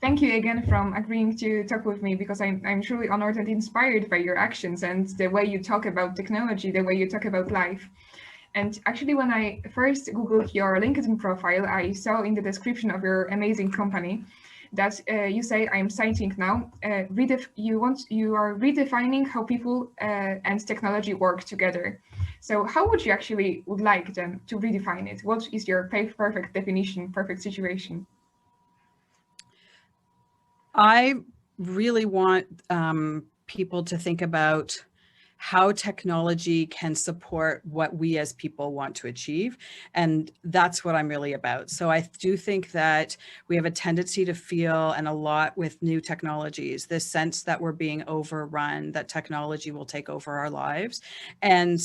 thank you again from agreeing to talk with me, because I'm truly honored and inspired by your actions and the way you talk about technology, the way you talk about life. And actually, when I first Googled your LinkedIn profile, I saw in the description of your amazing company that you say, "I'm citing now, you are redefining how people and technology work together." So, how would you actually would like them to redefine it? What is your perfect definition, perfect situation? I really want people to think about how technology can support what we as people want to achieve. And that's what I'm really about. So I do think that we have a tendency to feel, and a lot with new technologies, this sense that we're being overrun, that technology will take over our lives. And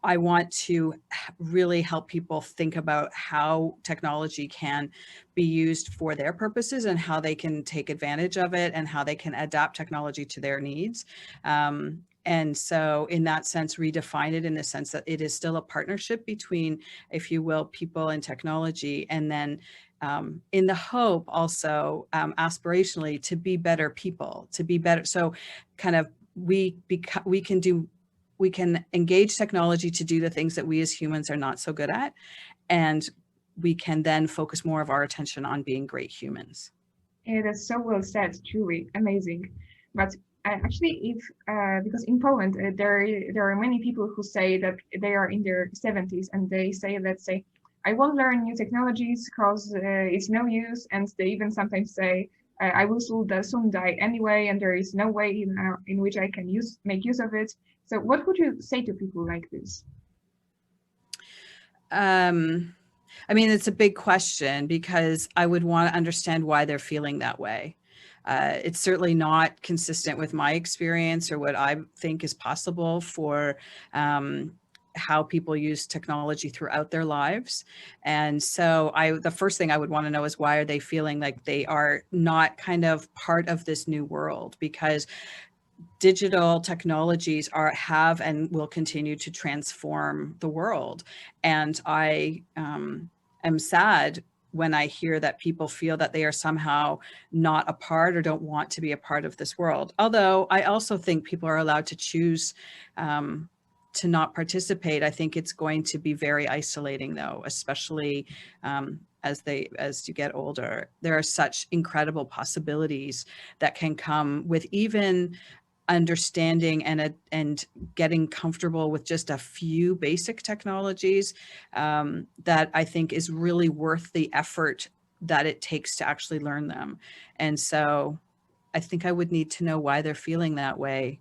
I want to really help people think about how technology can be used for their purposes and how they can take advantage of it and how they can adapt technology to their needs. And so in that sense, redefine it in the sense that it is still a partnership between, if you will, people and technology. And then in the hope also aspirationally to be better people, to be better. So kind of we can engage technology to do the things that we as humans are not so good at. And we can then focus more of our attention on being great humans. Yeah, that's so well said. Truly amazing. But actually, if because in Poland there are many people who say that they are in their 70s and they say, let's say, I won't learn new technologies because it's no use, and they even sometimes say, I will soon die anyway, and there is no way in which I can make use of it. So, what would you say to people like this? Um, I mean, it's a big question because I would want to understand why they're feeling that way. It's certainly not consistent with my experience or what I think is possible for how people use technology throughout their lives. And so the first thing I would want to know is, why are they feeling like they are not kind of part of this new world? Because digital technologies have and will continue to transform the world. And I am sad when I hear that people feel that they are somehow not a part or don't want to be a part of this world. Although I also think people are allowed to choose to not participate. I think it's going to be very isolating, though, especially as you get older. There are such incredible possibilities that can come with even understanding and getting comfortable with just a few basic technologies that I think is really worth the effort that it takes to actually learn them. And so I think I would need to know why they're feeling that way,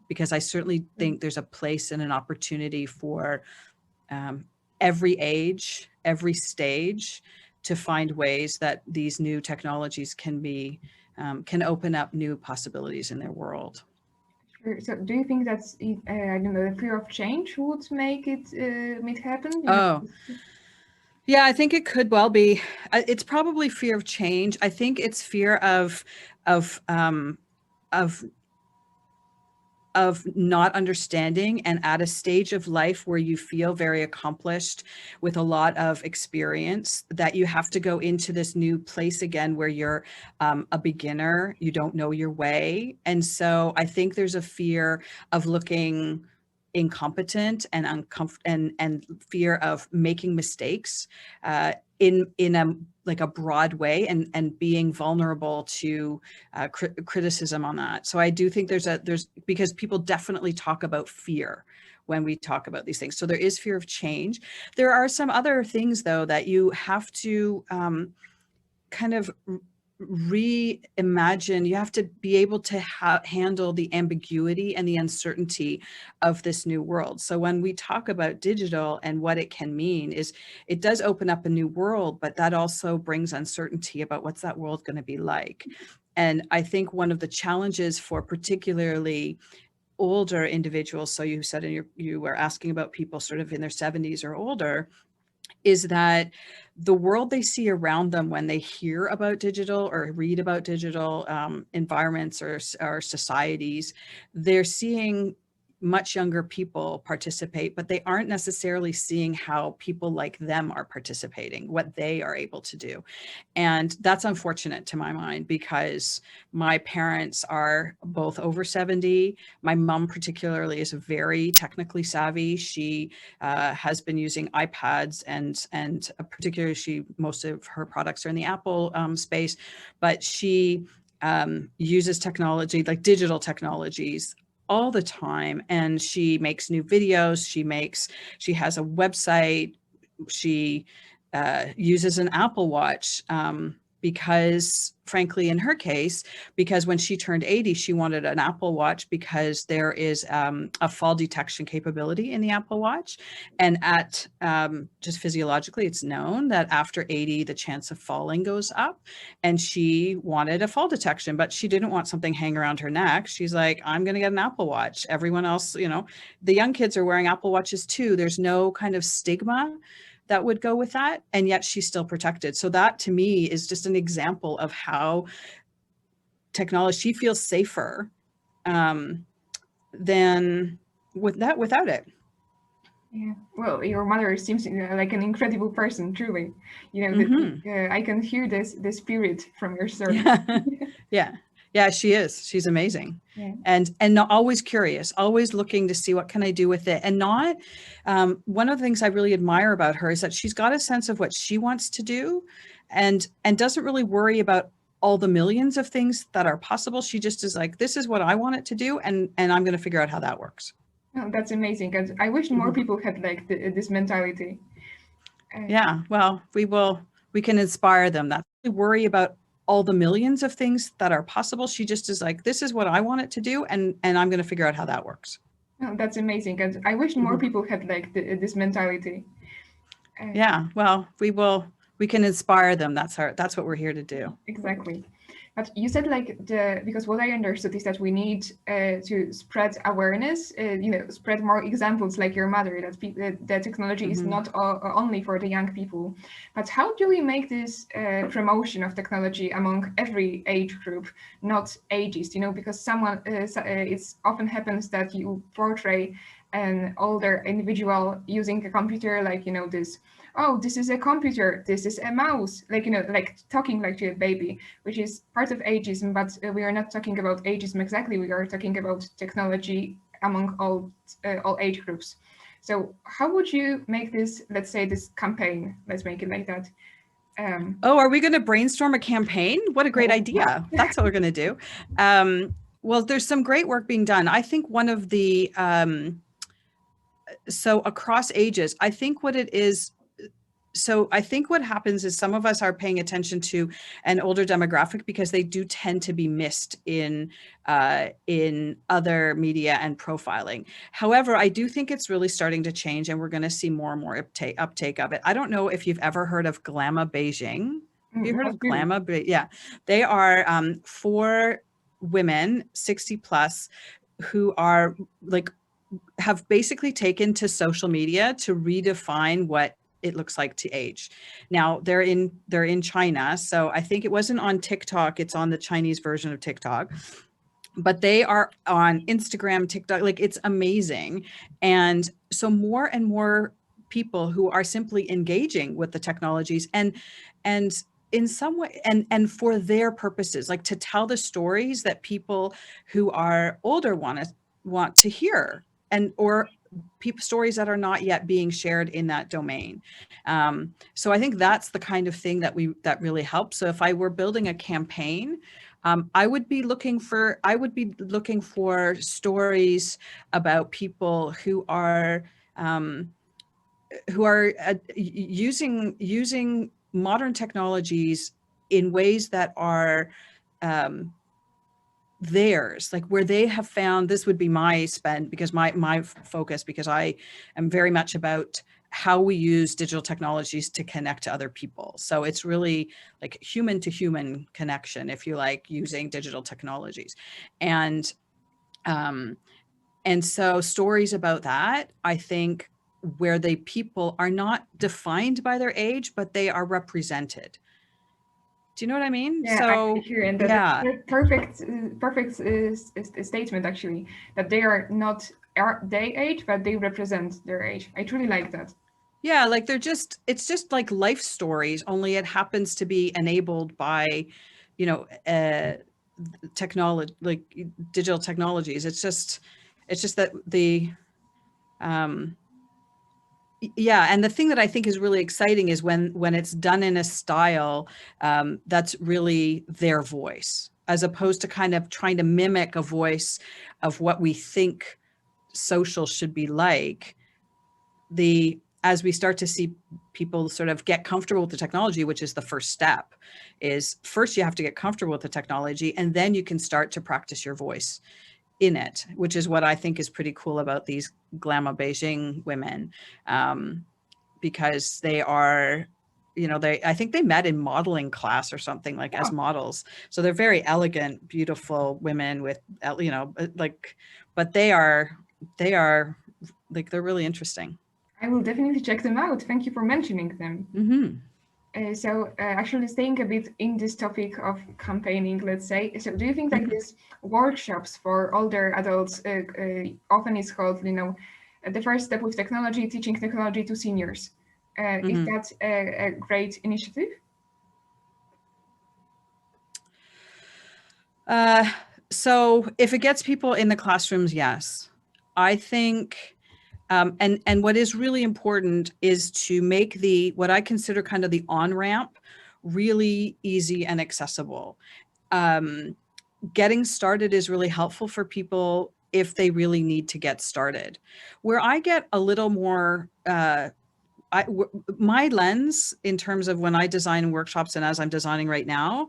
because I certainly think there's a place and an opportunity for um, every age, every stage, to find ways that these new technologies can open up new possibilities in their world. Sure. So, do you think that's I don't know, the fear of change would make happen? Oh, yeah, I think it could well be. It's probably fear of change. I think it's fear of of of not understanding, and at a stage of life where you feel very accomplished with a lot of experience, that you have to go into this new place again where you're a beginner, you don't know your way. And so I think there's a fear of looking incompetent and and fear of making mistakes in a like a broad way, and being vulnerable to criticism on that. So I do think there's because people definitely talk about fear when we talk about these things. So there is fear of change. There are some other things though that you have to kind of reimagine. You have to be able to handle the ambiguity and the uncertainty of this new world. So when we talk about digital and what it can mean, is it does open up a new world, but that also brings uncertainty about what's that world going to be like. And I think one of the challenges for particularly older individuals, so you said you were asking about people sort of in their 70s or older, is that the world they see around them when they hear about digital or read about digital environments or societies, they're seeing much younger people participate, but they aren't necessarily seeing how people like them are participating, what they are able to do. And that's unfortunate to my mind, because my parents are both over 70. My mom particularly is very technically savvy. She has been using iPads, and particularly most of her products are in the Apple space, but she uses technology, like digital technologies, all the time. And she makes new videos. She has a website. She uses an Apple Watch, because frankly, in her case, because when she turned 80, she wanted an Apple Watch because there is a fall detection capability in the Apple Watch. And just physiologically, it's known that after 80, the chance of falling goes up. And she wanted a fall detection, but she didn't want something hanging around her neck. She's like, I'm going to get an Apple Watch. Everyone else, the young kids are wearing Apple Watches too. There's no kind of stigma that would go with that, and yet she's still protected. So that to me is just an example of how technology, she feels safer than without it. Yeah, well, your mother seems like an incredible person, truly. I can hear the spirit from your story. Yeah, she is. She's amazing. Yeah. And always curious, always looking to see what can I do with it. And not one of the things I really admire about her is that she's got a sense of what she wants to do, and doesn't really worry about all the millions of things that are possible. She just is like, this is what I want it to do, and I'm going to figure out how that works. Oh, that's amazing. And I wish more people had like this mentality. Yeah, well, we can inspire them. That's worry about all the millions of things that are possible. She just is like, this is what I want it to do, and I'm going to figure out how that works. Oh, that's amazing. And I wish more people had like this mentality. Yeah, well, we can inspire them. That's what we're here to do. Exactly. But you said because what I understood is that we need to spread awareness, spread more examples like your mother, that technology is not only for the young people. But how do we make this promotion of technology among every age group, not ageist? Because it often happens that you portray an older individual using a computer, like, this is a computer, this is a mouse, like talking like to a baby, which is part of ageism, but we are not talking about ageism exactly. We are talking about technology among all age groups. So how would you make this, let's say, this campaign, let's make it like that. Are we going to brainstorm a campaign? What a great idea. That's what we're going to do. Well, there's some great work being done. I think one of the, so across ages, I think what it is, so I think what happens is some of us are paying attention to an older demographic because they do tend to be missed in other media and profiling. However, I do think it's really starting to change, and we're going to see more and more uptake of it. I don't know if you've ever heard of Glamour Beijing. Have you heard of Glamour? Yeah, they are 4 women, 60 plus, who are have basically taken to social media to redefine what it looks like to age. Now they're in China. So I think it wasn't on TikTok. It's on the Chinese version of TikTok, but they are on Instagram, TikTok, it's amazing. And so more and more people who are simply engaging with the technologies and in some way, and for their purposes, like to tell the stories that people who are older want to hear, or stories that are not yet being shared in that domain. So I think that's the kind of thing that really helps. So if I were building a campaign, I would be looking for stories about people who are using modern technologies in ways that are theirs, like where they have found, this would be my spend, because my focus, because I am very much about how we use digital technologies to connect to other people. So it's really like human to human connection, if you like, using digital technologies. And so stories about that, I think, where people are not defined by their age, but they are represented. Do you know what I mean? Yeah, so I hear, and that's perfect statement, actually, that they are not they age, but they represent their age. I truly like that. Yeah, like it's just like life stories, only it happens to be enabled by, you know, technology, like digital technologies. It's just that um, yeah, and the thing that I think is really exciting is when it's done in a style that's really their voice, as opposed to kind of trying to mimic a voice of what we think social should be like. As we start to see people sort of get comfortable with the technology, which is the first step, is first you have to get comfortable with the technology, and then you can start to practice your voice in it, which is what I think is pretty cool about these Glamour Beijing women, because they are, you know, I think they met in modeling class or something, like as Oh, models. So they're very elegant, beautiful women with, you know, like, but they are like, they're really interesting. I will definitely check them out. Thank you for mentioning them. Mm-hmm. Actually staying a bit in this topic of campaigning, let's say, so do you think like Mm-hmm. these workshops for older adults often is called, the first step with technology, teaching technology to seniors? Is Mm-hmm. that a great initiative? Uh, so if it gets people in the classrooms, yes. I think, and what is really important is to make what I consider kind of the on-ramp really easy and accessible. Getting started is really helpful for people if they really need to get started. Where I get a little more my lens in terms of when I design workshops and as I'm designing right now,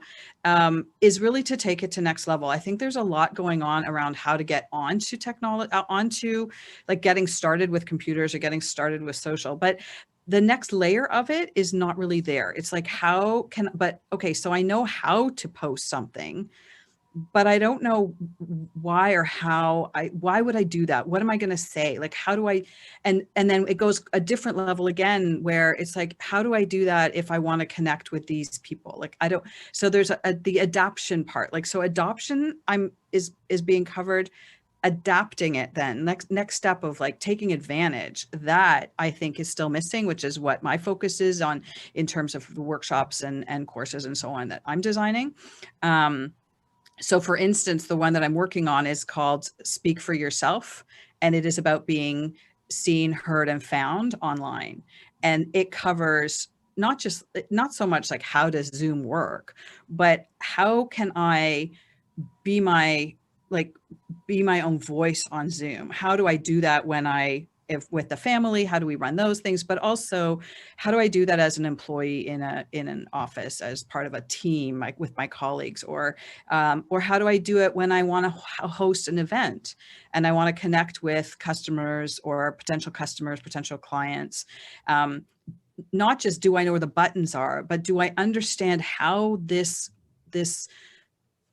is really to take it to next level. I think there's a lot going on around how to get onto technology, onto like getting started with computers or getting started with social, but the next layer of it is not really there. It's like, okay, so I know how to post something, but I don't know why or why would I do that? What am I going to say? Like, how do I, and then it goes a different level again, where it's like, how do I do that if I want to connect with these people? Like, I don't, so there's the adoption part. Like, so adoption is being covered. Adapting it, then next step of like taking advantage, that I think is still missing, which is what my focus is on in terms of the workshops and courses and so on that I'm designing. So for instance, the one that I'm working on is called Speak for Yourself, and it is about being seen, heard, and found online. And it covers not so much like how does Zoom work, but how can I be my like be my own voice on Zoom? How do I do that if with the family, how do we run those things? But also, how do I do that as an employee in an office, as part of a team, like with my colleagues, or how do I do it when I want to host an event and I want to connect with customers or potential clients? Not just do I know where the buttons are, but do I understand how this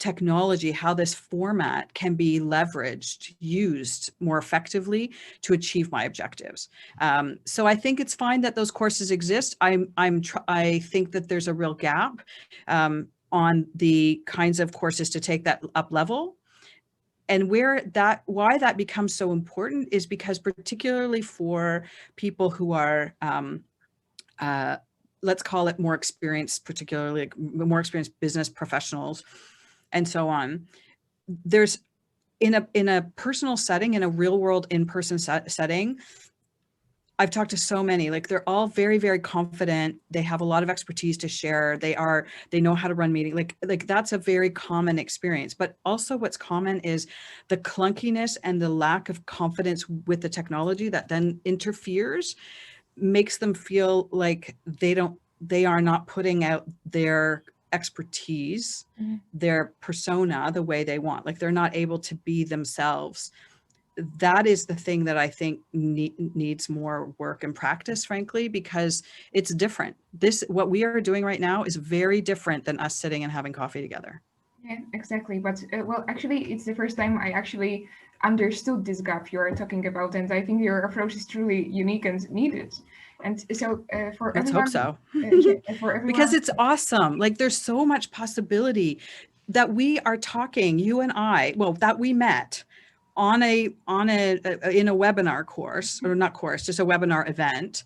technology, how this format can be leveraged, used more effectively to achieve my objectives. So I think it's fine that those courses exist. I think that there's a real gap on the kinds of courses to take that up level. And why that becomes so important is because, particularly for people who are uh, let's call it more experienced, particularly like more experienced business professionals and so on, there's in a personal setting, in a real world in-person setting, I've talked to so many, like they're all very, very confident. They have a lot of expertise to share. They know how to run meetings. Like that's a very common experience. But also what's common is the clunkiness and the lack of confidence with the technology that then interferes, makes them feel like they are not putting out their expertise, their persona the way they want. Like they're not able to be themselves. That is the thing that I think needs more work and practice, frankly, because it's different. What we are doing right now is very different than us sitting and having coffee together. Yeah, exactly. But well, actually, it's the first time I actually understood this gap you are talking about, and I think your approach is truly unique and needed. And so, for Let's hope everyone, so. yeah, for Because everyone, it's awesome. Like there's so much possibility that we are talking, you and I, well, that we met in a webinar course, or not course, just a webinar event,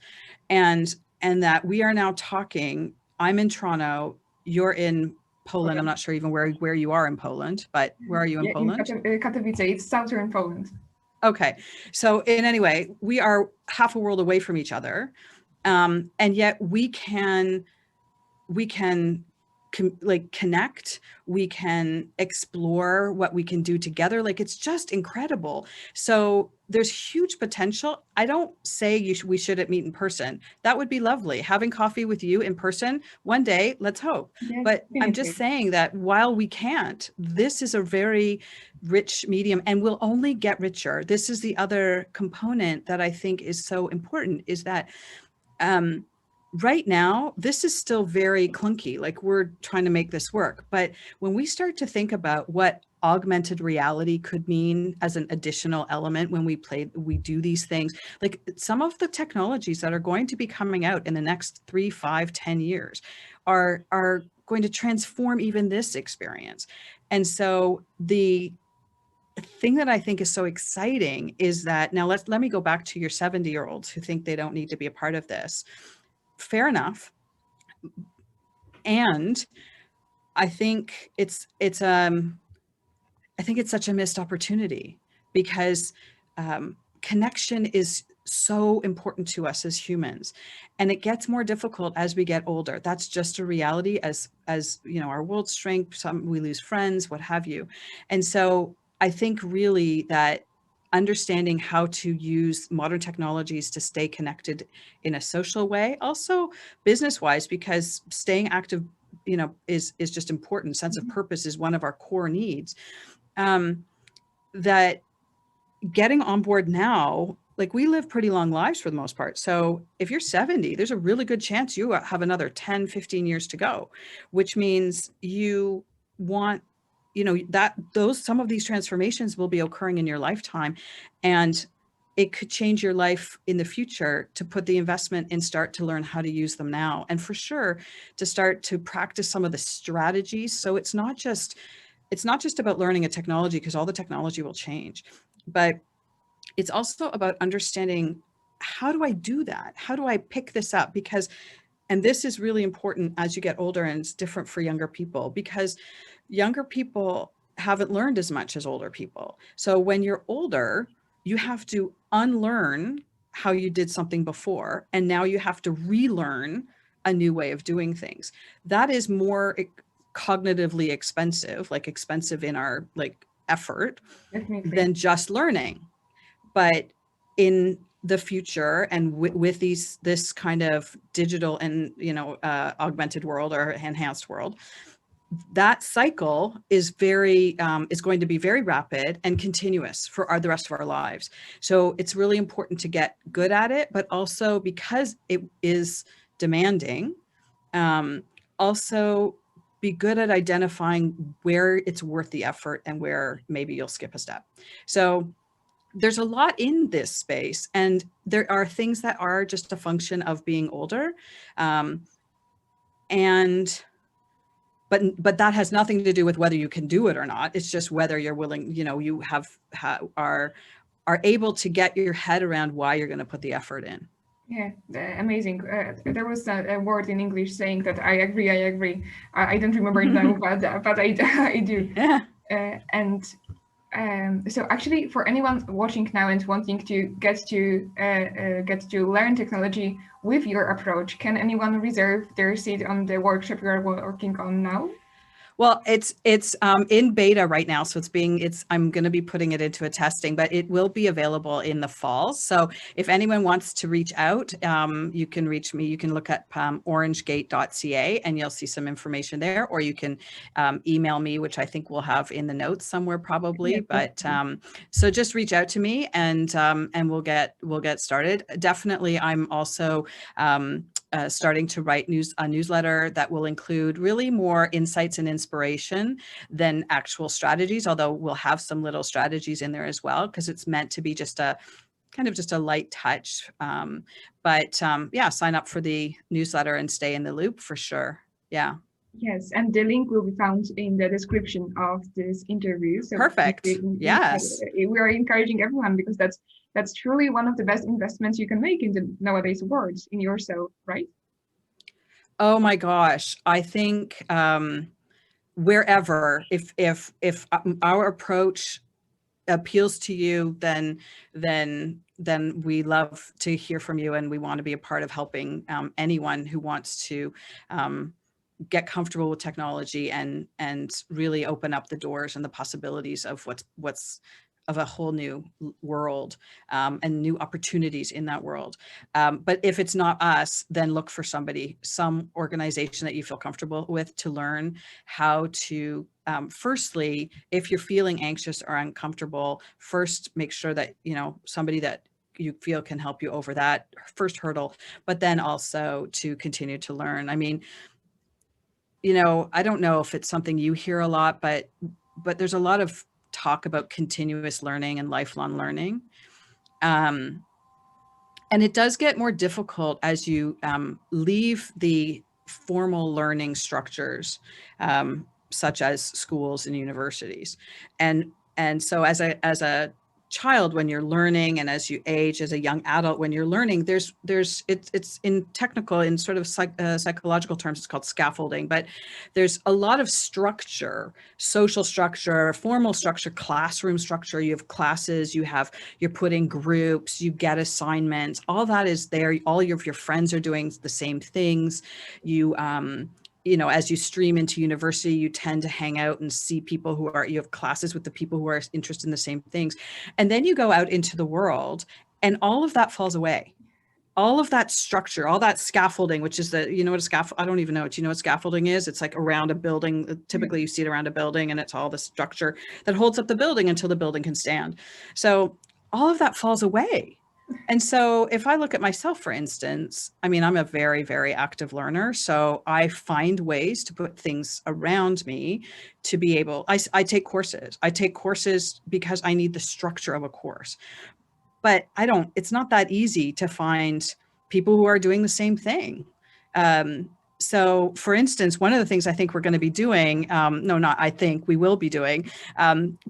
and that we are now talking. I'm in Toronto, you're in Poland. I'm not sure even where you are in Poland, but where are you in Poland? In Katowice, it's southern Poland. Okay, so in any way, we are half a world away from each other, and yet we can like connect, we can explore what we can do together. Like, it's just incredible. So there's huge potential. I don't say we shouldn't meet in person. That would be lovely. Having coffee with you in person one day, let's hope. Yes, but definitely. I'm just saying that while we can't, this is a very rich medium and will only get richer. This is the other component that I think is so important, is that right now, this is still very clunky. Like, we're trying to make this work. But when we start to think about what augmented reality could mean as an additional element when we do these things, like some of the technologies that are going to be coming out in the next 3, 5, 10 years are going to transform even this experience. And so the thing that I think is so exciting is that, now let me go back to your 70-year-olds who think they don't need to be a part of this. Fair enough. And I think it's such a missed opportunity, because connection is so important to us as humans, and it gets more difficult as we get older. That's just a reality. As you know, our world shrinks, we lose friends, what have you. And so I think really that understanding how to use modern technologies to stay connected in a social way, also business wise, because staying active, you know, is just important. Sense of purpose is one of our core needs. That getting on board now, like, we live pretty long lives for the most part. So if you're 70, there's a really good chance you have another 10, 15 years to go, which means you want, you know, that some of these transformations will be occurring in your lifetime, and it could change your life in the future to put the investment and start to learn how to use them now. And for sure, to start to practice some of the strategies. So it's not just about learning a technology, because all the technology will change, but it's also about understanding, how do I do that? How do I pick this up? Because, and this is really important as you get older, and it's different for younger people, because younger people haven't learned as much as older people. So when you're older, you have to unlearn how you did something before, and now you have to relearn a new way of doing things. That is more cognitively expensive, like expensive in our like effort, than just learning. But in the future, and with this kind of digital and, you know, augmented world or enhanced world, that cycle is going to be very rapid and continuous for the rest of our lives. So it's really important to get good at it, but also, because it is demanding, also be good at identifying where it's worth the effort and where maybe you'll skip a step. So there's a lot in this space, and there are things that are just a function of being older. But that has nothing to do with whether you can do it or not. It's just whether you're willing, you know, you are able to get your head around why you're going to put the effort in. Yeah, amazing. There was a word in English saying that I agree. I don't remember it now, but I do. Yeah. So actually, for anyone watching now and wanting to get to learn technology with your approach, can anyone reserve their seat on the workshop you are working on now? Well, it's in beta right now, so I'm going to be putting it into a testing, but it will be available in the fall. So if anyone wants to reach out, you can reach me. You can look at orangegate.ca and you'll see some information there, or you can email me, which I think we'll have in the notes somewhere probably. Yeah. But so just reach out to me, and we'll get started. Definitely, I'm also starting to write a newsletter that will include really more insights and inspiration than actual strategies, although we'll have some little strategies in there as well, because it's meant to be just a kind of just a light touch. Yeah, sign up for the newsletter and stay in the loop for sure. Yeah. Yes, and the link will be found in the description of this interview. So Perfect. Yes. we are encouraging everyone, because that's truly one of the best investments you can make in the nowadays world, in yourself, right? Oh my gosh. I think wherever, if our approach appeals to you, then we love to hear from you, and we want to be a part of helping anyone who wants to um, get comfortable with technology and really open up the doors and the possibilities of what's of a whole new world, and new opportunities in that world. But if it's not us, then look for somebody, some organization that you feel comfortable with, to learn how to, firstly, if you're feeling anxious or uncomfortable, first make sure that, somebody that you feel can help you over that first hurdle, but then also to continue to learn. I mean, I don't know if it's something you hear a lot, but there's a lot of talk about continuous learning and lifelong learning. Um, and it does get more difficult as you leave the formal learning structures, such as schools and universities. And so as a child, when you're learning, and as you age as a young adult, when you're learning, it's in technical, in sort of psychological terms, it's called scaffolding, but there's a lot of structure, social structure, formal structure, classroom structure. You have classes, you're put in groups, you get assignments, all that is there. All of your friends are doing the same things. You as you stream into university, you tend to hang out and see people you have classes with the people who are interested in the same things. And then you go out into the world, and all of that falls away. All of that structure, all that scaffolding, which is what a scaffold, I don't even know. Do you know what scaffolding is? It's like around a building. Typically you see it around a building, and it's all the structure that holds up the building until the building can stand. So all of that falls away. And so if I look at myself, for instance, I mean, I'm a very, very active learner. So I find ways to put things around me to be able, I take courses. I take courses because I need the structure of a course. But it's not that easy to find people who are doing the same thing. So for instance, one of the things I think we're going to be doing, no, not I think, we will be doing,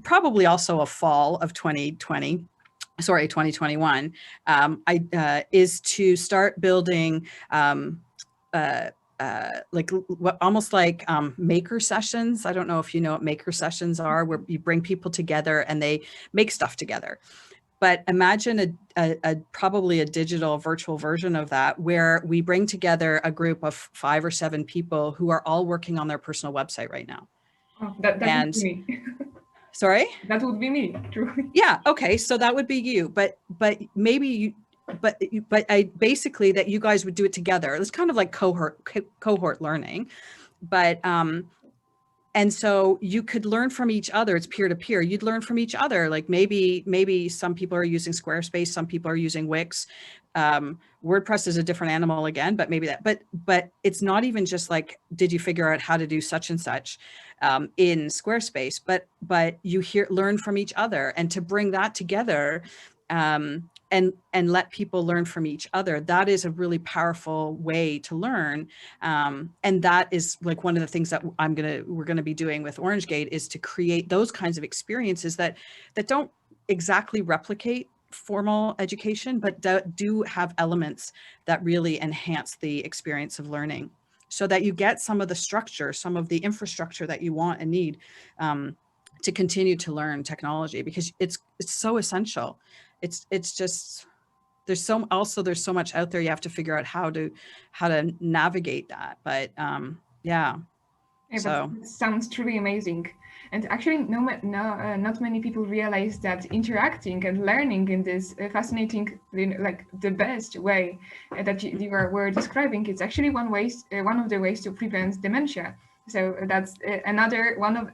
probably also a fall of 2021, is to start building almost like maker sessions. I don't know if you know what maker sessions are, where you bring people together and they make stuff together. But imagine probably a digital virtual version of that, where we bring together a group of 5 or 7 people who are all working on their personal website right now. Oh, that would be me. Sorry? That would be me, truly. Yeah. Okay. So that would be you, but maybe I basically that you guys would do it together. It's kind of like cohort learning, but and so you could learn from each other. It's peer to peer. You'd learn from each other. Like maybe some people are using Squarespace, some people are using Wix. WordPress is a different animal again, but maybe that. But it's not even just like, did you figure out how to do such and such in Squarespace? But you learn from each other, and to bring that together. And let people learn from each other. That is a really powerful way to learn. And that is like one of the things that we're gonna be doing with OrangeGate, is to create those kinds of experiences that don't exactly replicate formal education, but do have elements that really enhance the experience of learning, so that you get some of the structure, some of the infrastructure that you want and need to continue to learn technology, because it's so essential. It's just, there's so much out there. You have to figure out how to navigate that. But yeah. So that sounds truly amazing. And actually, not many people realize that interacting and learning in this fascinating, like the best way that you were describing, it's actually one of the ways to prevent dementia. So that's another one of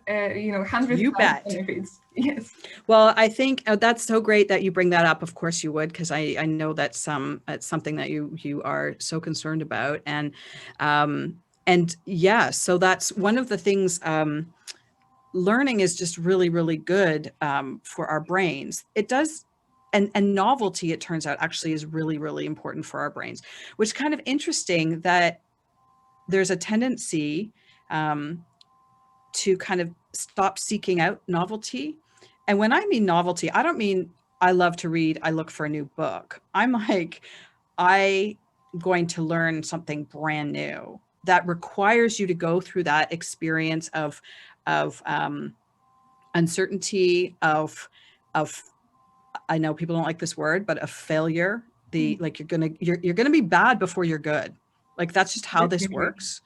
hundreds you of bet. benefits. Yes. Well, I think that's so great that you bring that up. Of course you would, because I know that's something that you are so concerned about. And yeah, so that's one of the things. Learning is just really, really good for our brains. It does. And novelty, it turns out, actually is really, really important for our brains, which is kind of interesting that there's a tendency to kind of stop seeking out novelty. And when I mean novelty, I don't mean I love to read, I look for a new book. I'm like, I'm going to learn something brand new that requires you to go through that experience of uncertainty, of I know people don't like this word, but of failure. Like you're gonna be bad before you're good. Like that's just how this Definitely. works.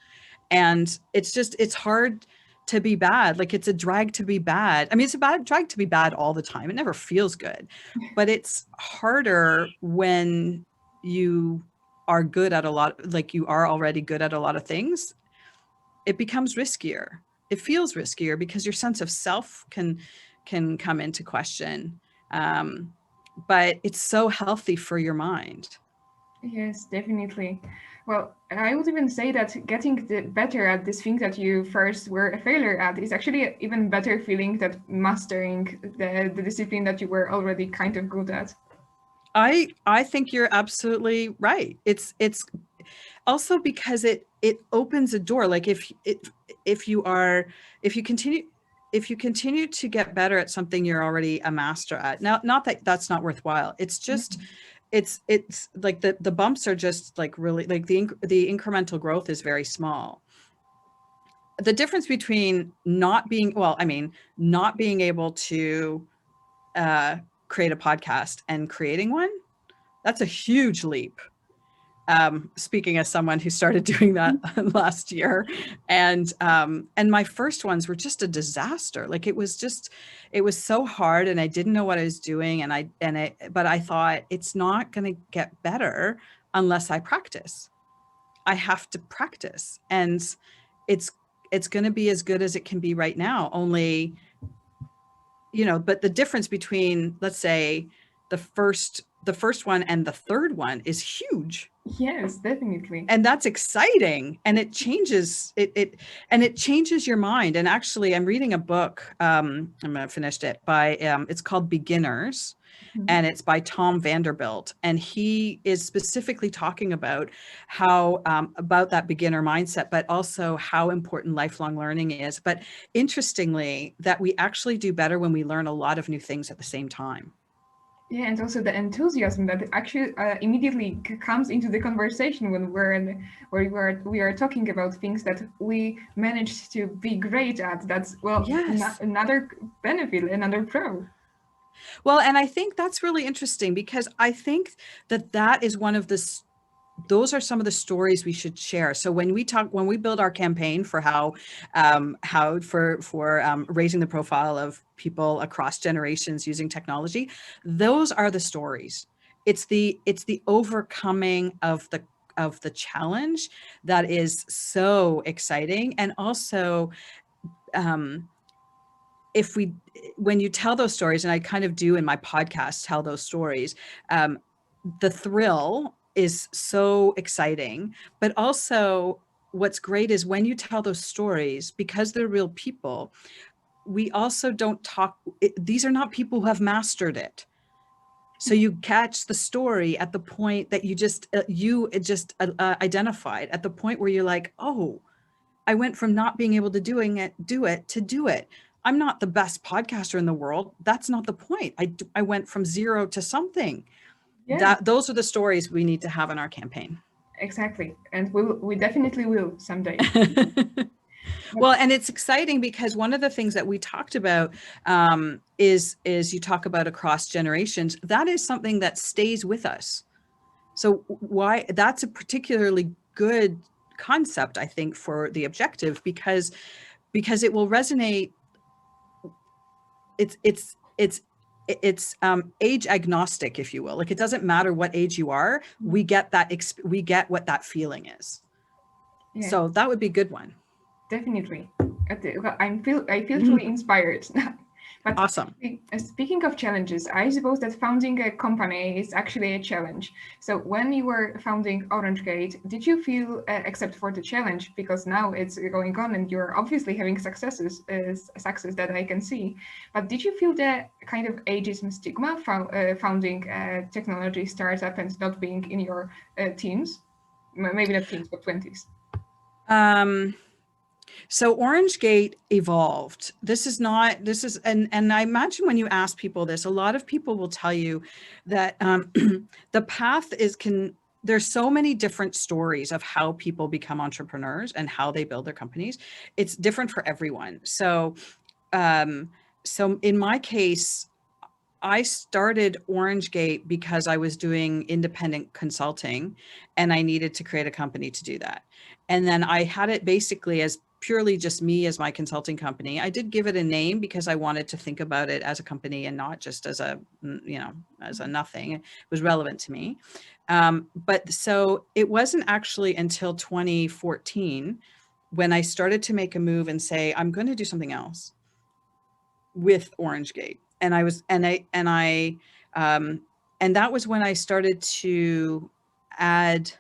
And it's hard to be bad. Like it's a drag to be bad. I mean, it's a bad drag to be bad all the time. It never feels good, but it's harder when you are good at a lot, like you are already good at a lot of things. It becomes riskier. It feels riskier because your sense of self can come into question. Um, but it's so healthy for your mind. Yes, definitely. Well, I would even say that getting better at this thing that you first were a failure at is actually an even better feeling than mastering the discipline that you were already kind of good at. I think you're absolutely right. It's also because it opens a door. Like if you are if you continue if you continue to get better at something you're already a master at. Now, not that that's not worthwhile. It's just it's like the bumps are just like really like the incremental growth is very small. The difference between not being well, I mean, not being able to uh, create a podcast and creating one, that's a huge leap. Speaking as someone who started doing that last year, and my first ones were just a disaster. Like it was so hard, and I didn't know what I was doing, but I thought it's not going to get better unless I practice. I have to practice, and it's it's going to be as good as it can be right now. Only, but the difference between, let's say, the first one and the third one is huge. Yes, definitely. And that's exciting, and it changes it changes your mind. And actually, I'm reading a book, I'm gonna finish it, by it's called Beginners, Mhm. and it's by Tom Vanderbilt, and he is specifically talking about how about that beginner mindset, but also how important lifelong learning is. But interestingly, that we actually do better when we learn a lot of new things at the same time. Yeah, and also the enthusiasm that actually immediately comes into the conversation when where we are talking about things that we managed to be great at. That's well, Yes. another benefit, another pro. Well, and I think that's really interesting, because I think that is one of those are some of the stories we should share. So when we build our campaign for how for raising the profile of people across generations using technology, those are the stories. It's the overcoming of the challenge that is so exciting. And also, um, if we when you tell those stories, and I kind of do in my podcast tell those stories, um, the thrill is so exciting. But also, what's great is when you tell those stories, because they're real people, we also don't talk these are not people who have mastered it. So you catch the story at the point that you just identified, at the point where you're like, oh, I went from not being able to do it to do it. I'm not the best podcaster in the world. That's not the point. I went from zero to something. Yes, Those are the stories we need to have in our campaign. exactly, and we definitely will someday. But Well, and it's exciting because one of the things that we talked about is you talk about across generations. That is something that stays with us. So why that's a particularly good concept, I think, for the objective, because it will resonate. It's age agnostic, if you will. Like it doesn't matter what age you are. We get we get what that feeling is. yeah, So that would be a good one. definitely. I feel truly inspired. But Awesome. speaking of challenges, I suppose that founding a company is actually a challenge. So when you were founding Orange Gate, did you feel, except for the challenge, because now it's going on and you're obviously having success that I can see, but did you feel the kind of ageism stigma founding a technology startup and not being in your teens? Maybe not teens, but 20s. Um, So OrangeGate evolved. This is not, this is, and I imagine when you ask people this, a lot of people will tell you that the path is, there's so many different stories of how people become entrepreneurs and how they build their companies. It's different for everyone. Um, so in my case, I started OrangeGate because I was doing independent consulting and I needed to create a company to do that. And then I had it basically as purely just me as my consulting company. I did give it a name because I wanted to think about it as a company and not just as a, as a nothing. It was relevant to me. But so it wasn't actually until 2014 when I started to make a move and say, I'm going to do something else with OrangeGate. And I was, and that was when I started to add,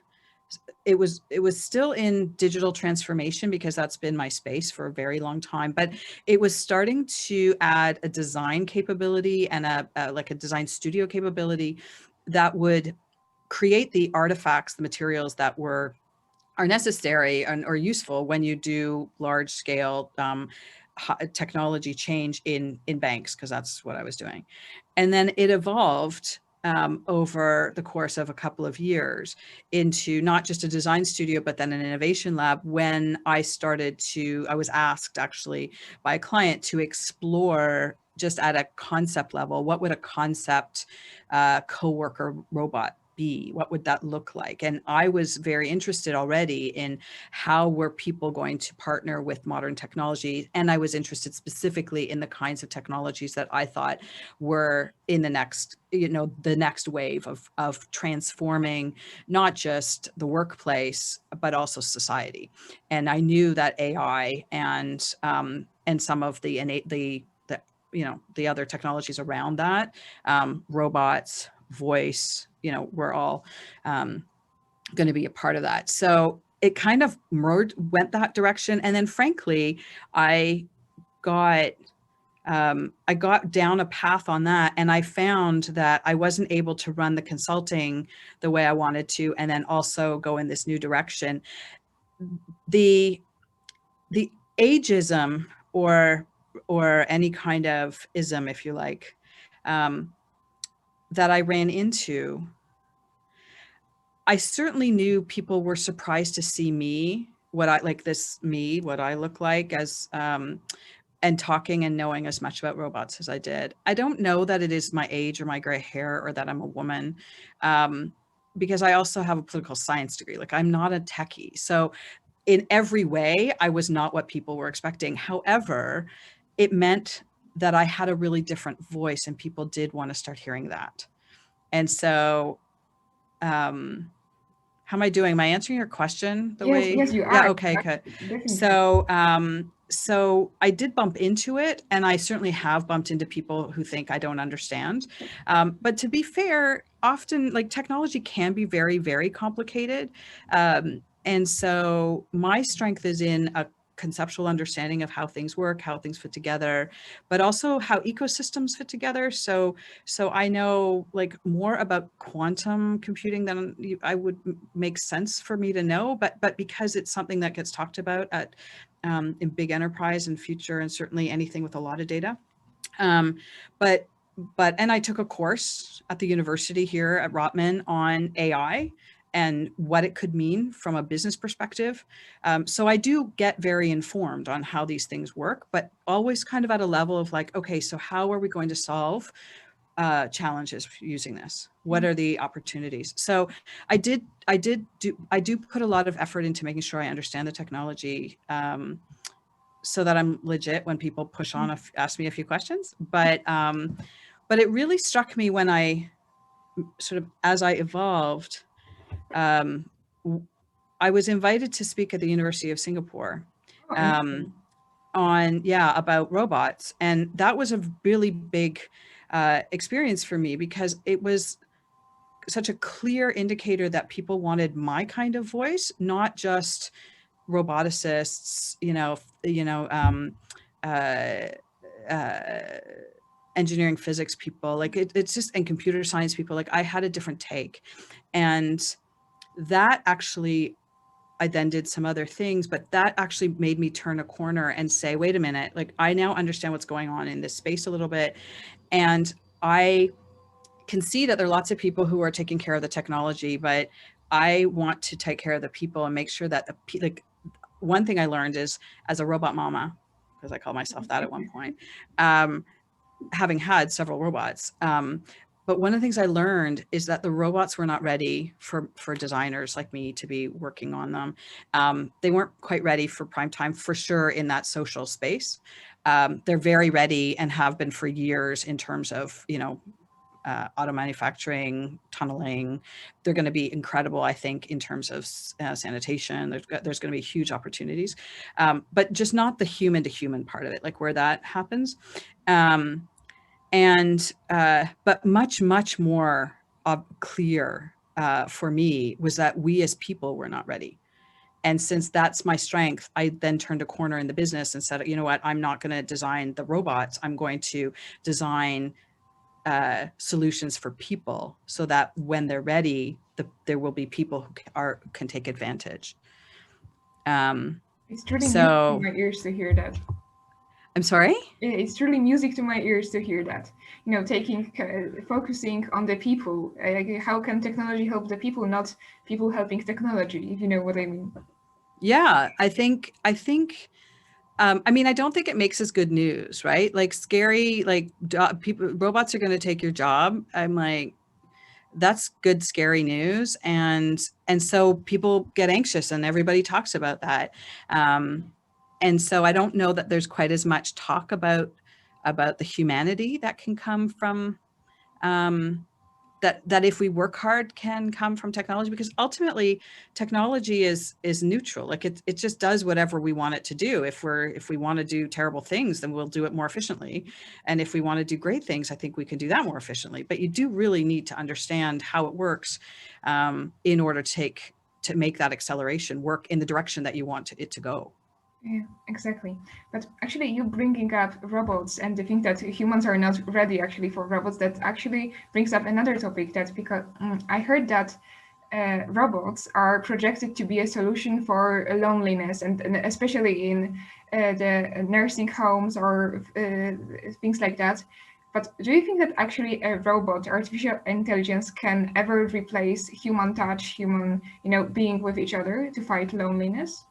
it was still in digital transformation because that's been my space for a very long time, but it was starting to add a design capability and like a design studio capability that would create the artifacts, the materials that are necessary or useful when you do large scale technology change in banks, because that's what I was doing. And then it evolved over the course of a couple of years into not just a design studio, but then an innovation lab when I was asked actually by a client to explore just at a concept level, what would a concept coworker robot be? What would that look like? And I was very interested already in how were people going to partner with modern technology. And I was interested specifically in the kinds of technologies that I thought were in the next, the next wave of transforming not just the workplace, but also society. And I knew that AI and some of the innate, the other technologies around that, robots, voice, we're all going to be a part of that. So it kind of went that direction. And then frankly, I got down a path on that, and I found that I wasn't able to run the consulting the way I wanted to, and then also go in this new direction. The ageism or any kind of ism, if you like, that I ran into, I certainly knew people were surprised to see me, what I look like as, and talking and knowing as much about robots as I did. I don't know that it is my age or my gray hair or that I'm a woman, because I also have a political science degree. Like, I'm not a techie. So in every way, I was not what people were expecting. However, it meant that I had a really different voice and people did want to start hearing that. And so, how am I doing? Am I answering your question the Yes, way? yes, you Yeah. are. Okay. Good. Definitely. So, so I did bump into it, and I certainly have bumped into people who think I don't understand. But to be fair, often like technology can be very, very complicated. And so my strength is in a conceptual understanding of how things work, how things fit together, but also how ecosystems fit together. So I know like more about quantum computing than I would make sense for me to know, but because it's something that gets talked about at in big enterprise and future, and certainly anything with a lot of data. Um, but and I took a course at the university here at Rotman on AI and what it could mean from a business perspective. So I do get very informed on how these things work, but always kind of at a level of like, okay, so how are we going to solve challenges using this? What are the opportunities? So I do put a lot of effort into making sure I understand the technology, so that I'm legit when people push on, ask me a few questions. But it really struck me when I sort of, as I evolved, um, I was invited to speak at the University of Singapore, Oh, um, interesting. about robots. And that was a really big experience for me because it was such a clear indicator that people wanted my kind of voice, not just roboticists, uh, uh, engineering physics people. Like it's just, and computer science people. Like I had a different take, and that actually I then did some other things, but that actually made me turn a corner and say, wait a minute, like I now understand what's going on in this space a little bit. And I can see that there are lots of people who are taking care of the technology, but I want to take care of the people and make sure that like one thing I learned is, as a robot mama, because I called myself that at one point, having had several robots. But one of the things I learned is that the robots were not ready for designers like me to be working on them. They weren't quite ready for prime time, for sure, in that social space. They're very ready and have been for years in terms of, auto manufacturing, tunneling. They're going to be incredible, I think, in terms of sanitation. There's going to be huge opportunities, but just not the human to human part of it, like where that happens. But much more clear for me was that we as people were not ready. And since that's my strength, I then turned a corner in the business and said, you know what, I'm not going to design the robots. I'm going to design solutions for people so that when they're ready, there will be people who can take advantage. It's truly music to my ears to hear that. I'm sorry? It's truly music to my ears to hear that. Focusing on the people. How can technology help the people, not people helping technology, if you know what I mean? Yeah, I think, I don't think it makes us good news, right? Like scary, like robots are going to take your job. I'm like, that's good, scary news. And so people get anxious and everybody talks about that. And so I don't know that there's quite as much talk about the humanity that can come from, that if we work hard can come from technology, because ultimately technology is neutral. Like it just does whatever we want it to do. If we want to do terrible things, then we'll do it more efficiently. And if we want to do great things, I think we can do that more efficiently. But you do really need to understand how it works in order to make that acceleration work in the direction that you want it to go. Yeah, exactly. But actually, you bringing up robots and the thing that humans are not ready actually for robots, that actually brings up another topic. That because I heard that robots are projected to be a solution for loneliness, and especially in the nursing homes or things like that. But do you think that actually a robot, artificial intelligence, can ever replace human touch, human, being with each other to fight loneliness?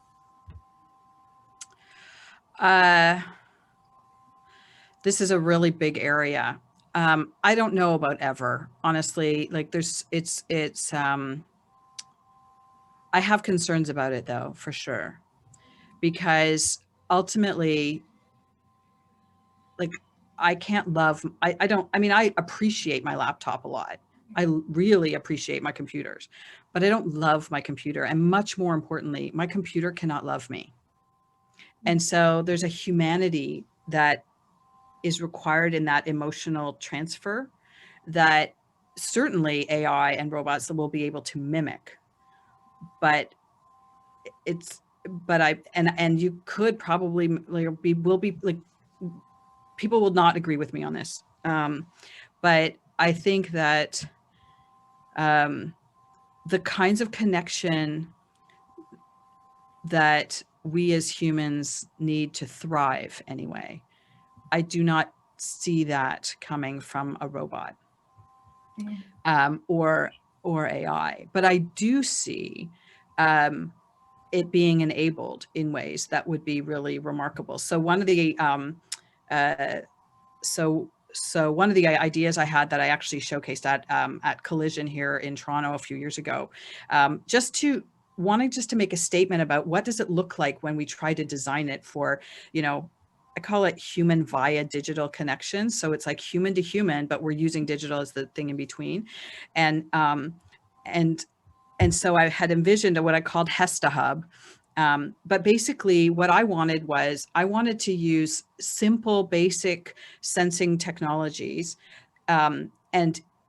This is a really big area. I don't know about ever, honestly. Like I have concerns about it though, for sure, because ultimately, like I can't love, I don't, I mean, I appreciate my laptop a lot. I really appreciate my computers, but I don't love my computer. And much more importantly, my computer cannot love me. And so there's a humanity that is required in that emotional transfer that certainly AI and robots will be able to mimic. But you could probably will be like, people will not agree with me on this. But I think that the kinds of connection that we as humans need to thrive anyway, I do not see that coming from a robot or AI, but I do see it being enabled in ways that would be really remarkable. So one of the one of the ideas I had that I actually showcased at Collision here in Toronto a few years ago, just to make a statement about what does it look like when we try to design it for, I call it human via digital connection. So it's like human to human, but we're using digital as the thing in between. And so I had envisioned what I called Hesta Hub. But basically what I wanted to use simple, basic sensing technologies.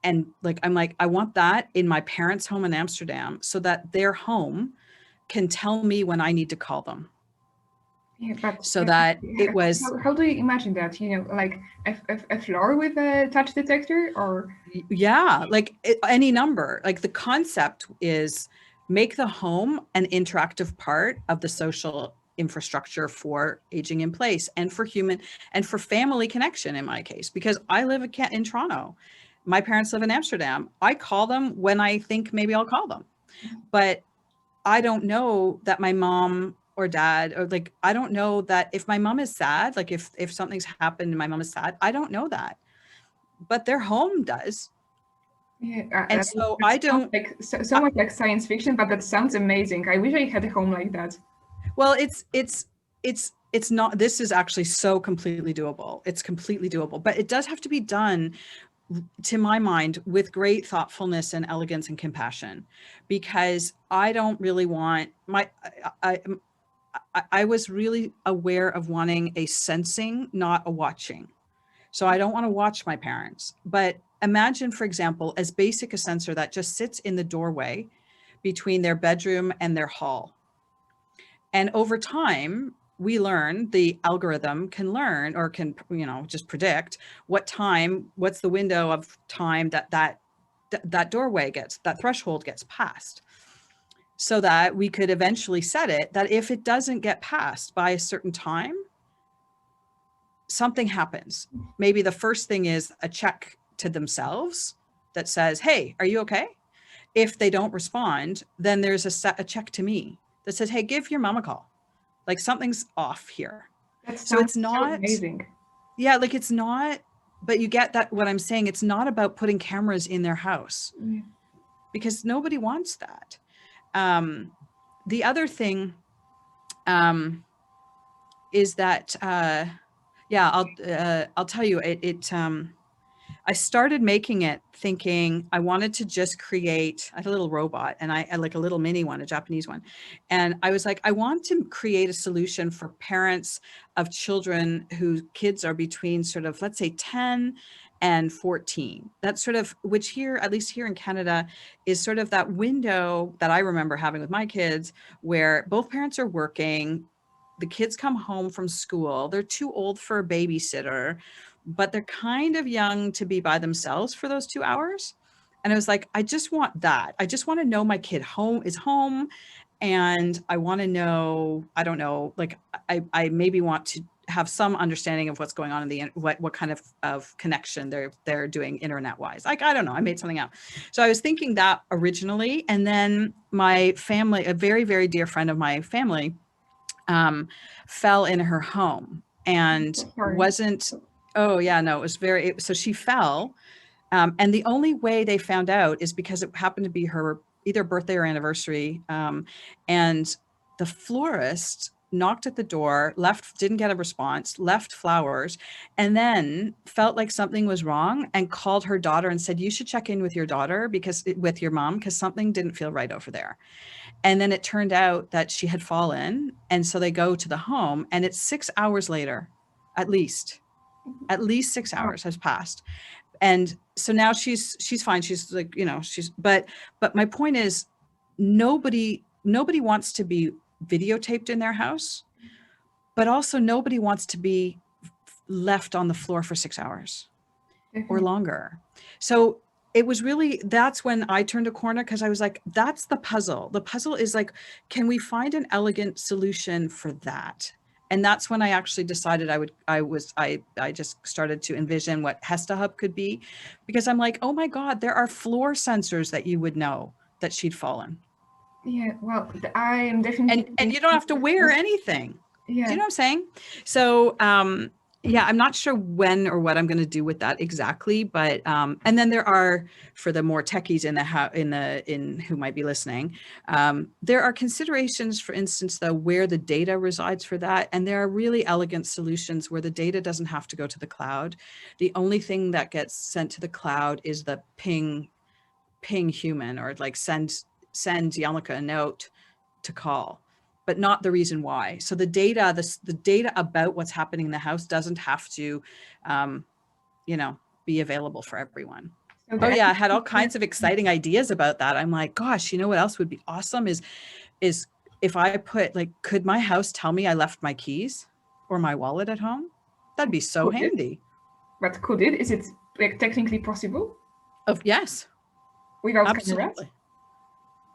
And like, I'm like, I want that in my parents' home in Amsterdam so that their home can tell me when I need to call them. Yeah, but so that it was. How do you imagine that? Like a floor with a touch detector, or? Yeah, like any number. Like the concept is make the home an interactive part of the social infrastructure for aging in place and for human and for family connection in my case, because I live in Toronto. My parents live in Amsterdam. I call them when I think maybe I'll call them. But I don't know that my mom or dad, or like, I don't know that if my mom is sad, like if something's happened and my mom is sad, I don't know that, but their home does. Yeah, And so that I sounds don't, like so much like science fiction, but that sounds amazing. I wish I had a home like that. well, it's not, this is actually so completely doable. It's completely doable, but it does have to be done, to my mind, with great thoughtfulness and elegance and compassion, because I don't really want I, I was really aware of wanting a sensing, not a watching. So I don't want to watch my parents, but imagine, for example, as basic a sensor that just sits in the doorway between their bedroom and their hall. And over time, we learn, the algorithm can learn, or can, just predict what's the window of time that doorway gets, that threshold gets passed, so that we could eventually set it that if it doesn't get passed by a certain time, something happens. Maybe the first thing is a check to themselves that says, hey, are you okay? If they don't respond, then there's a check to me that says, hey, give your mom a call. Like, something's off here. That So sounds it's so not, amazing. yeah, like it's not, but you get that what I'm saying. It's not about putting cameras in their house, Yeah. because nobody wants that. The other thing is that, yeah, I'll tell you, I started making it thinking I wanted to just create. I had a little robot, and I like a little mini one, a Japanese one. And I was like, I want to create a solution for parents of children whose kids are between sort of, let's say, 10 and 14. That's sort of, which here, at least here in Canada, is sort of that window that I remember having with my kids, where both parents are working. The kids come home from school. They're too old for a babysitter, but they're kind of young to be by themselves for those 2 hours. And I was like, I just want that. I just want to know my kid is home. And I want to know, I don't know, like I maybe want to have some understanding of what's going on in what kind of connection they're doing internet wise. Like, I don't know, I made something up. So I was thinking that originally. And then my family, a very, very dear friend of my family, fell in her home and Sorry. wasn't, oh yeah, no, it was so she fell. And the only way they found out is because it happened to be her either birthday or anniversary. And the florist knocked at the door, didn't get a response, left flowers, and then felt like something was wrong and called her daughter and said, you should check in with your daughter, with your mom, because something didn't feel right over there. And then it turned out that she had fallen. And so they go to the home, and it's 6 hours later, at least 6 Oh, hours has passed. And so now she's fine. She's like, but my point is, nobody wants to be videotaped in their house, but also nobody wants to be left on the floor for 6 hours or definitely. longer. So it was really, that's when I turned a corner, because I was like, that's the puzzle. The puzzle is like, can we find an elegant solution for that? And that's when I actually decided I just started to envision what Hesta Hub could be, because I'm like, oh my God, there are floor sensors that you would know that she'd fallen. Yeah, well, I am definitely And you don't have to wear anything. Do you yeah. know what I'm saying? So yeah, I'm not sure when or what I'm going to do with that exactly, but and then there are, for the more techies in who might be listening, there are considerations, for instance, though, where the data resides for that, and there are really elegant solutions where the data doesn't have to go to the cloud. The only thing that gets sent to the cloud is the ping human, or like send Janneke a note to call, but not the reason why. So the data about what's happening in the house doesn't have to, um, be available for everyone. So Oh the yeah, I had all kinds of yeah. exciting ideas about that. I'm like, gosh, you know what else would be awesome is if I put, like, could my house tell me I left my keys or my wallet at home? That'd be so Could it? handy. But could it? Is it like technically possible Of yes, without cameras? absolutely.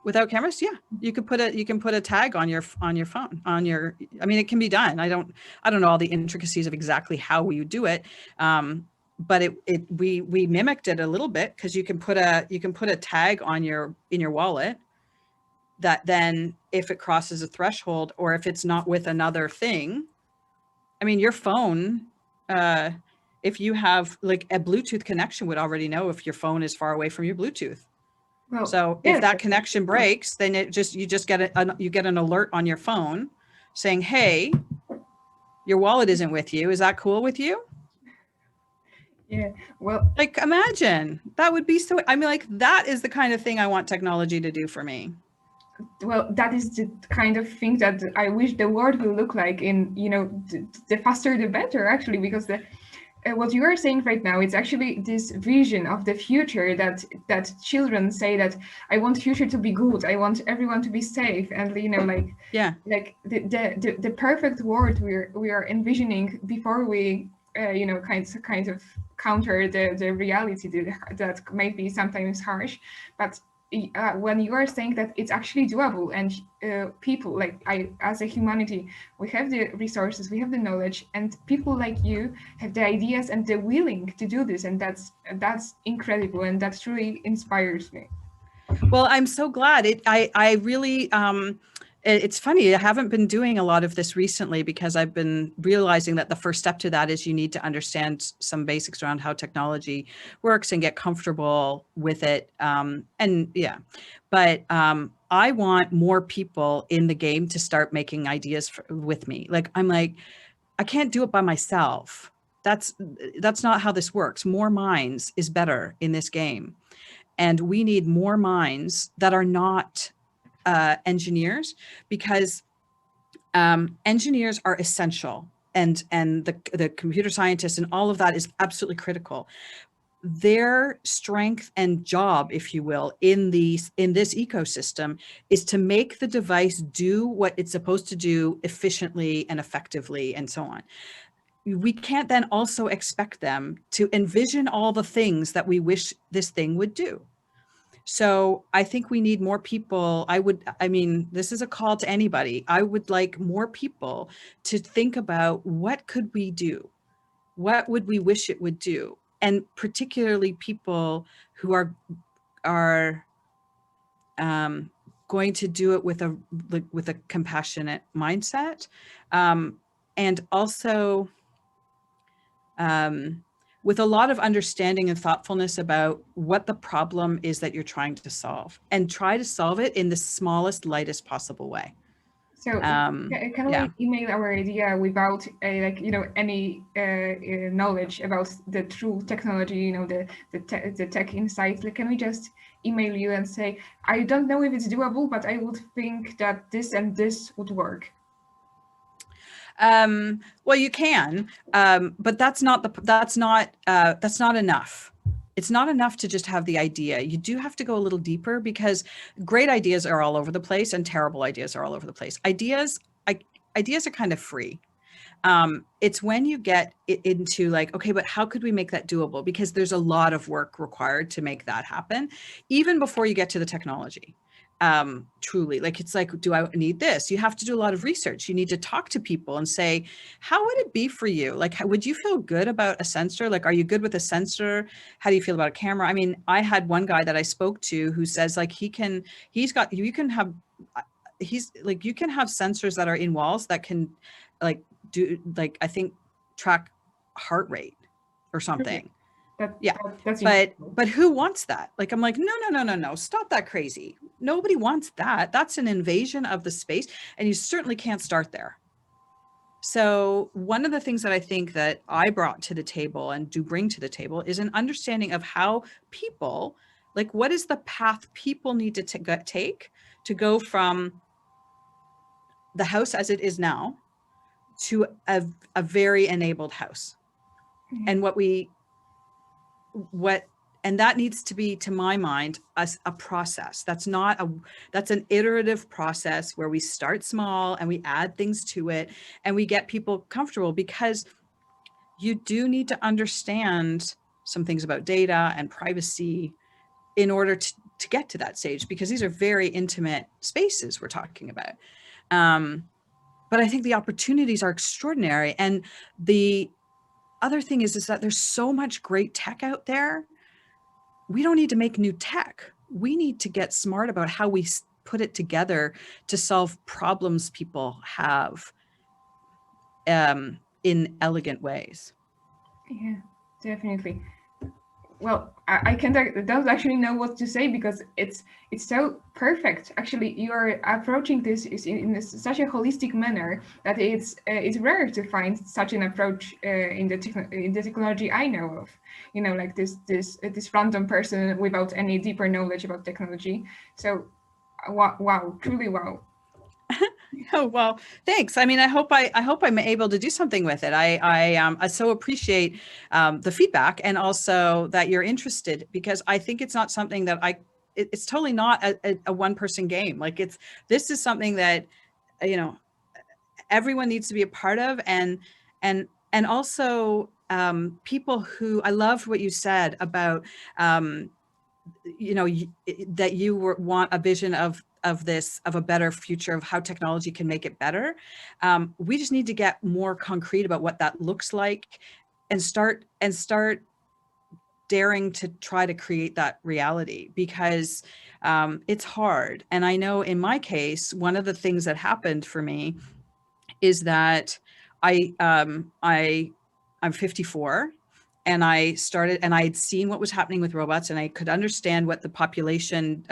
Without cameras, yeah, you could put a tag on your phone on your. I mean, it can be done. I don't know all the intricacies of exactly how we do it, but we mimicked it a little bit, because you can put a tag on your in your wallet that then, if it crosses a threshold, or if it's not with another thing, I mean, your phone, if you have like a Bluetooth connection, would already know if your phone is far away from your Bluetooth. Well, So if yes, that connection breaks, then you just get you get an alert on your phone saying, "Hey, your wallet isn't with you. Is that cool with you?" yeah. Well, Like, imagine, that would be so. I mean, like, that is the kind of thing I want technology to do for me. that is the kind of thing that I wish the world will look like. In, the faster the better, actually, because the what you are saying right now, it's actually this vision of the future that children say, that I want future to be good, I want everyone to be safe, and Yeah. the perfect world we are envisioning before we kind of counter the reality that might be sometimes harsh. But when you are saying that it's actually doable, and people like I, as a humanity, we have the resources, we have the knowledge, and people like you have the ideas and the willing to do this, and that's incredible, and that truly inspires me. Well, I'm so glad. I really, it's funny. I haven't been doing a lot of this recently, because I've been realizing that the first step to that is you need to understand some basics around how technology works and get comfortable with it. And yeah, but I want more people in the game to start making ideas with me. Like, I'm like, I can't do it by myself. That's that's not how this works. More minds is better in this game. And we need more minds that are not engineers, because engineers are essential, and the computer scientists and all of that is absolutely critical. Their strength and job, if you will, in this ecosystem, is to make the device do what it's supposed to do efficiently and effectively, and so on. We can't then also expect them to envision all the things that we wish this thing would do. So I think we need more people. I mean, this is a call to anybody. I would like more people to think about, what could we do? What would we wish it would do? And particularly people who are going to do it with a compassionate mindset, and also with a lot of understanding and thoughtfulness about what the problem is that you're trying to solve, and try to solve it in the smallest, lightest possible way. So can Yeah. we email our idea without any knowledge about the true technology, the tech insights? Like, can we just email you and say, I don't know if it's doable, but I would think that this and this would work? Well, you can, but that's not enough. It's not enough to just have the idea. You do have to go a little deeper, because great ideas are all over the place, and terrible ideas are all over the place. Ideas are kind of free. It's when you get into like, okay, but how could we make that doable? Because there's a lot of work required to make that happen, even before you get to the technology. Truly, like, it's like, do I need this? You have to do a lot of research. You need to talk to people and say, how would it be for you? Like, would you feel good about a sensor? Like, are you good with a sensor? How do you feel about a camera? I mean, I had one guy that I spoke to who says, like, you can have sensors that are in walls that can, like, do, like, I think, track heart rate or something. Yeah. That's incredible. But who wants that? Like, I'm like, no, stop that crazy. Nobody wants that. That's an invasion of the space, and you certainly can't start there. So one of the things that I think that I brought to the table and do bring to the table is an understanding of how people, like, what is the path people need to take to go from the house as it is now to a very enabled house. And and that needs to be, to my mind, a process. That's an iterative process where we start small and we add things to it and we get people comfortable, because you do need to understand some things about data and privacy in order to get to that stage, because these are very intimate spaces we're talking about. But I think the opportunities are extraordinary. And the other thing is that there's so much great tech out there. We don't need to make new tech. We need to get smart about how we put it together to solve problems people have in elegant ways. Yeah, definitely. Well, don't actually know what to say, because it's so perfect. Actually, you are approaching this is in such a holistic manner that it's rare to find such an approach in the technology I know of. You know, like this random person without any deeper knowledge about technology. So, wow, truly wow. Oh, well, thanks. I mean, I hope I'm able to do something with it. I so appreciate the feedback, and also that you're interested, because I think it's not something that it's totally not a one person game. Like this is something that, you know, everyone needs to be a part of. And also people who, I loved what you said about, you know, that you want a vision of a better future, of how technology can make it better. We just need to get more concrete about what that looks like, and start daring to try to create that reality, because it's hard. And I know in my case, one of the things that happened for me is that I'm 54, and I started, and I had seen what was happening with robots, and I could understand what the population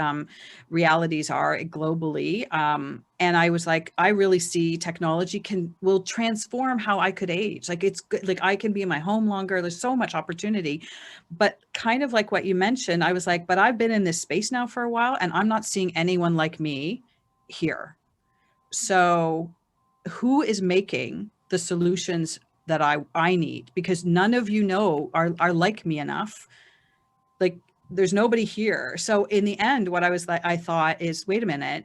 realities are globally. And I was like, I really see technology will transform how I could age. Like it's good, like I can be in my home longer. There's so much opportunity. But kind of like what you mentioned, I was like, but I've been in this space now for a while, and I'm not seeing anyone like me here. So who is making the solutions that I need? Because none of you are like me enough. Like there's nobody here. So in the end, what I thought is, wait a minute,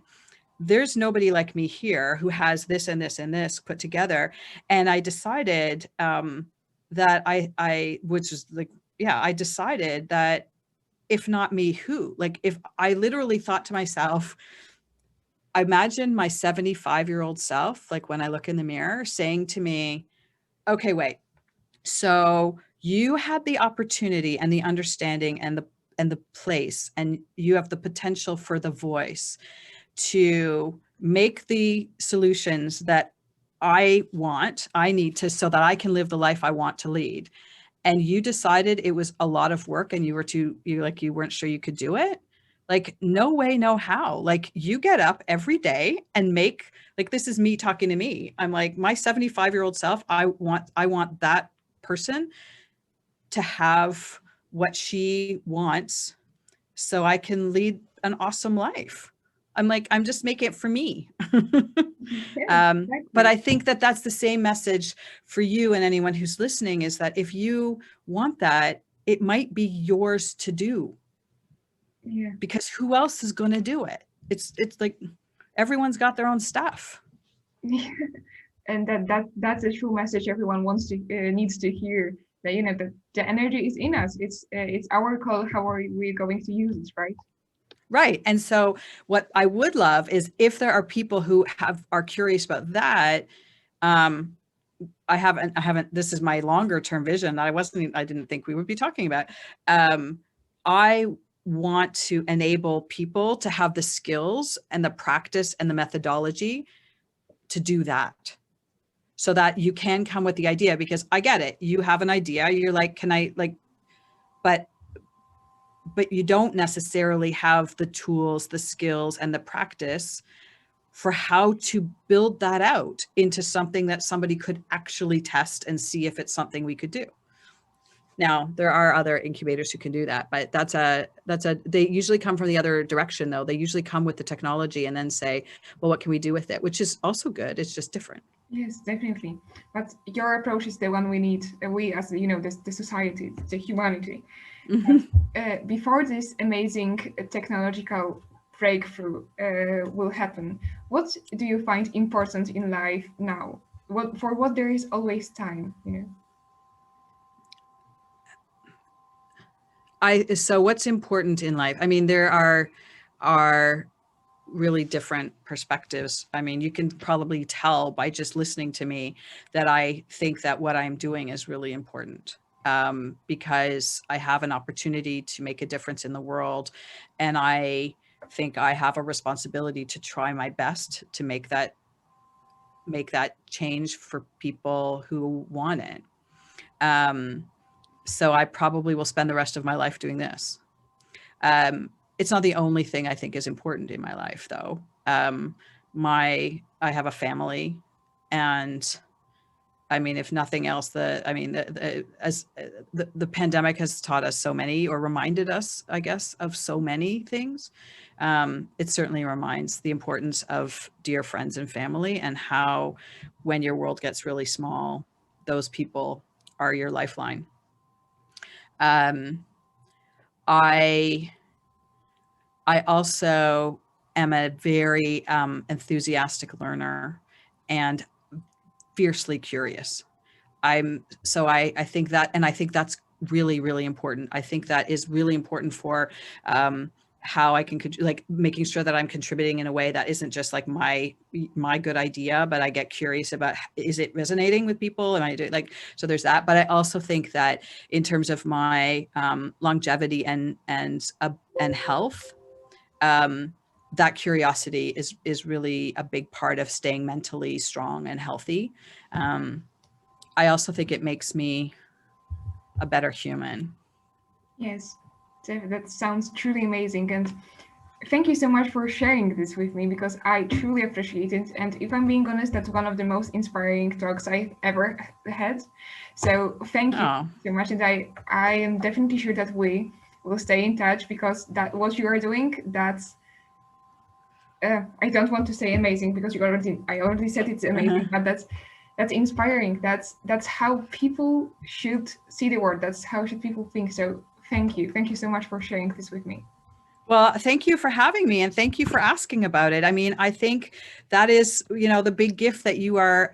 there's nobody like me here who has this and this and this put together. And I decided that which is like, yeah, I decided that if not me, who? Like if I literally thought to myself, I imagine my 75-year-old self, like when I look in the mirror, saying to me, okay, wait, so you had the opportunity and the understanding and the place, and you have the potential for the voice to make the solutions that I need to, so that I can live the life I want to lead. And you decided it was a lot of work, and you weren't sure you could do it. Like, no way, no how. Like, you get up every day and make, like, this is me talking to me. I'm like, my 75-year-old self, I want that person to have what she wants, so I can lead an awesome life. I'm like, I'm just making it for me. Yeah, But exactly. I think that that's the same message for you and anyone who's listening, is that if you want that, it might be yours to do, Yeah. because who else is going to do it? It's like everyone's got their own stuff. And that's a true message everyone wants to needs to hear, that you know that the energy is in us. It's our call. How are we going to use it, right? Right. And so what I would love is, if there are people who are curious about that, um, I haven't, this is my longer term vision that I didn't think we would be talking about. I want to enable people to have the skills and the practice and the methodology to do that, so that you can come with the idea, because I get it. You have an idea. You're like, can I, like, but you don't necessarily have the tools, the skills, and the practice for how to build that out into something that somebody could actually test and see if it's something we could do. Now, there are other incubators who can do that, but they usually come from the other direction, though. They usually come with the technology and then say, well, what can we do with it? Which is also good. It's just different. Yes, definitely. But your approach is the one we need. We, as you know, the society, the humanity. Mm-hmm. Before this amazing technological breakthrough will happen, what do you find important in life now? For what there is always time, you know? So what's important in life? I mean, there are really different perspectives. I mean, you can probably tell by just listening to me that I think that what I'm doing is really important, because I have an opportunity to make a difference in the world. And I think I have a responsibility to try my best to make that change for people who want it. Um, so I probably will spend the rest of my life doing this. It's not the only thing I think is important in my life, though. I have a family, and I mean, if nothing else, the pandemic has taught us so many, or reminded us, I guess, of so many things. It certainly reminds the importance of dear friends and family, and how when your world gets really small, those people are your lifeline. Um, I I also am a very enthusiastic learner and fiercely curious. I think that, and I think that's really, really important. I think that is really important for how I can, like, making sure that I'm contributing in a way that isn't just like my good idea, but I get curious about, is it resonating with people? Am I doing, like, so there's that. But I also think that in terms of my longevity and health, um, that curiosity is really a big part of staying mentally strong and healthy. Um, I also think it makes me a better human. Yes, that sounds truly amazing. And thank you so much for sharing this with me, because I truly appreciate it. And if I'm being honest, that's one of the most inspiring talks I've ever had. So thank you Oh, so much. And I am definitely sure that we will stay in touch, because that what you are doing, that's I don't want to say amazing, because I already said it's amazing, but that's inspiring. That's how people should see the world. That's how should people think. So thank you so much for sharing this with me. well, thank you for having me, and thank you for asking about it. I mean, I think that is, the big gift that you are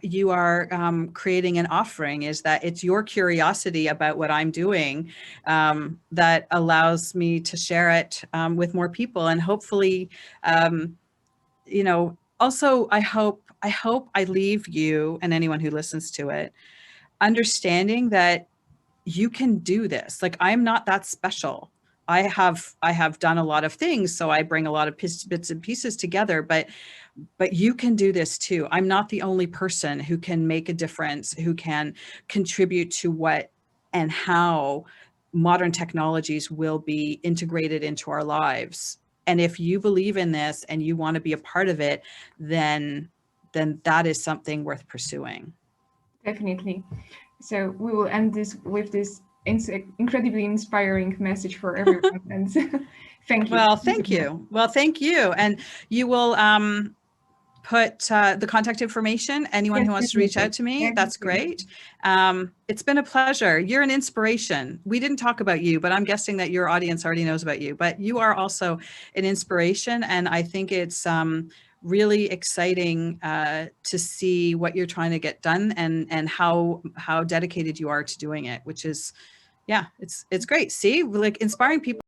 creating and offering, is that it's your curiosity about what I'm doing that allows me to share it with more people, and hopefully, also I hope I leave you and anyone who listens to it understanding that you can do this. Like, I'm not that special. I have done a lot of things, so I bring a lot of bits and pieces together, but you can do this too. I'm not the only person who can make a difference, who can contribute to what and how modern technologies will be integrated into our lives. And if you believe in this and you want to be a part of it, then that is something worth pursuing. Definitely. So we will end this with this incredibly inspiring message for everyone. And thank you. Well, Thank you so thank much. you. Well, thank you. And you will put the contact information, anyone Yes, who wants to reach definitely. out to me. That's Definitely. great. It's been a pleasure. You're an inspiration. We didn't talk about you, but I'm guessing that your audience already knows about you. But you are also an inspiration. And I think it's really exciting to see what you're trying to get done, and how dedicated you are to doing it, which is, yeah, it's great. See, like, inspiring people